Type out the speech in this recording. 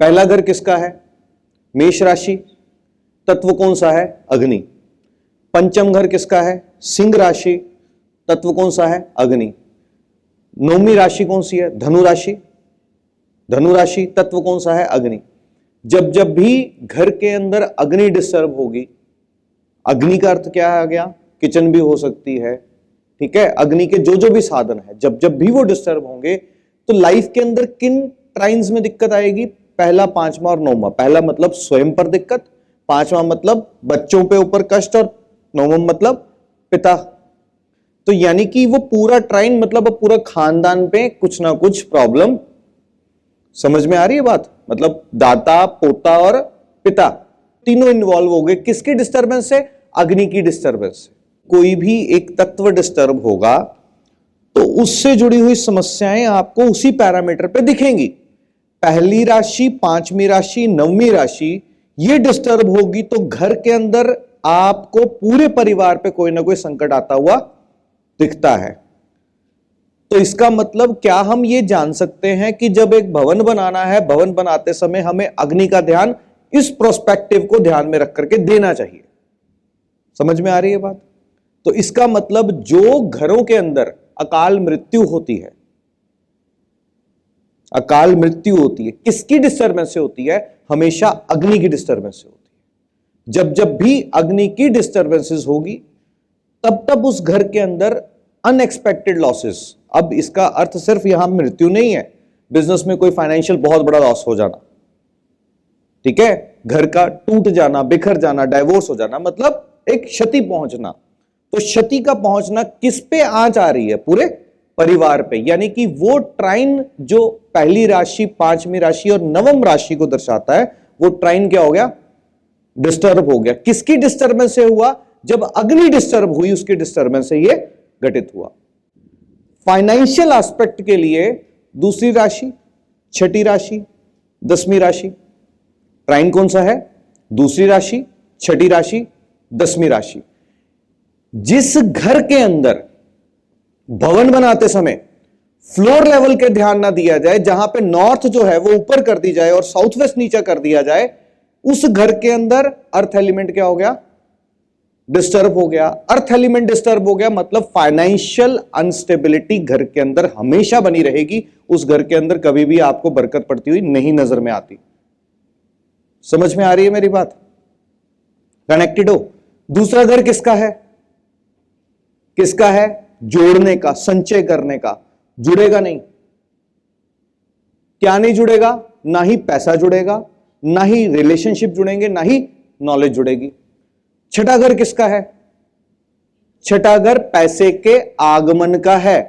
पहला घर किसका है? मेष राशि, तत्व कौन सा है? अग्नि। पंचम घर किसका है? सिंह राशि, तत्व कौन सा है? अग्नि। नौवीं राशि कौन सी है? धनु राशि, धनु राशि, तत्व कौन सा है? अग्नि। जब जब भी घर के अंदर अग्नि डिस्टर्ब होगी, अग्नि का अर्थ क्या आ गया? किचन भी हो सकती है, ठीक है, अग्नि के जो जो भी साधन है, जब जब भी वो डिस्टर्ब होंगे तो लाइफ के अंदर किन ट्राइन्स में दिक्कत आएगी? पहला, पांचवा और नौवां। पहला मतलब स्वयं पर दिक्कत, पांचवा मतलब बच्चों पे ऊपर कष्ट, और नौवां मतलब पिता। तो यानी कि वो पूरा ट्राइन मतलब पूरा खानदान पे कुछ ना कुछ प्रॉब्लम। समझ में आ रही है बात? मतलब दाता, पोता और पिता तीनों इन्वॉल्व हो गए। किसकी डिस्टर्बेंस से? अग्नि की डिस्टर्बेंस से। कोई भी एक तत्व डिस्टर्ब होगा तो उससे जुड़ी हुई समस्याएं आपको उसी पैरामीटर पे दिखेंगी। पहली राशि, पांचवी राशि, नौवीं राशि ये डिस्टर्ब होगी तो घर के अंदर आपको पूरे परिवार पे कोई ना कोई संकट आता हुआ दिखता है। तो इसका मतलब क्या हम ये जान सकते हैं कि जब एक भवन बनाना है, भवन बनाते समय हमें अग्नि का ध्यान इस प्रोस्पेक्टिव को ध्यान में रख करके देना चाहिए। समझ में आ रही है बात? तो इसका मतलब जो घरों के अंदर अकाल मृत्यु होती है, अकाल मृत्यु होती है, किसकी डिस्टर्बेंस से होती है? हमेशा अग्नि की डिस्टर्बेंस से होती है। जब जब भी अग्नि की डिस्टर्बेंसेस होगी तब तब उस घर के अंदर अनएक्सपेक्टेड लॉसेस। अब इसका अर्थ सिर्फ यहां मृत्यु नहीं है, बिजनेस में कोई फाइनेंशियल बहुत बड़ा लॉस हो जाना, ठीक है, घर का टूट जाना, बिखर जाना, डाइवोर्स हो जाना, मतलब एक क्षति पहुंचना। तो क्षति का पहुंचना किस पे आंच आ रही है? पूरे परिवार पे। यानी कि वो ट्राइन जो पहली राशि, पांचवी राशि और नवम राशि को दर्शाता है, वो ट्राइन क्या हो गया? डिस्टर्ब हो गया। किसकी डिस्टर्बेंस से हुआ? जब अग्नि डिस्टर्ब हुई उसकी डिस्टर्बेंस से ये घटित हुआ। फाइनेंशियल एस्पेक्ट के लिए दूसरी राशि, छठी राशि, 10वीं राशि, ट्राइन कौन सा है? दूसरी राशि, छठी राशि, 10वीं राशि। जिस घर के अंदर भवन बनाते समय फ्लोर लेवल के ध्यान ना दिया जाए, जहां पे नॉर्थ जो है वो ऊपर कर दी जाए और साउथ वेस्ट नीचे कर दिया जाए, उस घर के अंदर अर्थ एलिमेंट क्या हो गया? डिस्टर्ब हो गया। अर्थ एलिमेंट डिस्टर्ब हो गया मतलब फाइनेंशियल अनस्टेबिलिटी घर के अंदर हमेशा बनी रहेगी। उस घर के अंदर कभी भी आपको बरकत पड़ती हुई नहीं नजर में आती। समझ में आ रही है मेरी बात? कनेक्टेड हो? दूसरा घर किसका है? किसका है? जोड़ने का, संचय करने का। जुड़ेगा नहीं। क्या नहीं जुड़ेगा? ना ही पैसा जुड़ेगा, ना ही रिलेशनशिप जुड़ेंगे, ना ही नॉलेज जुड़ेगी। छठा घर किसका है? छठा घर पैसे के आगमन का है।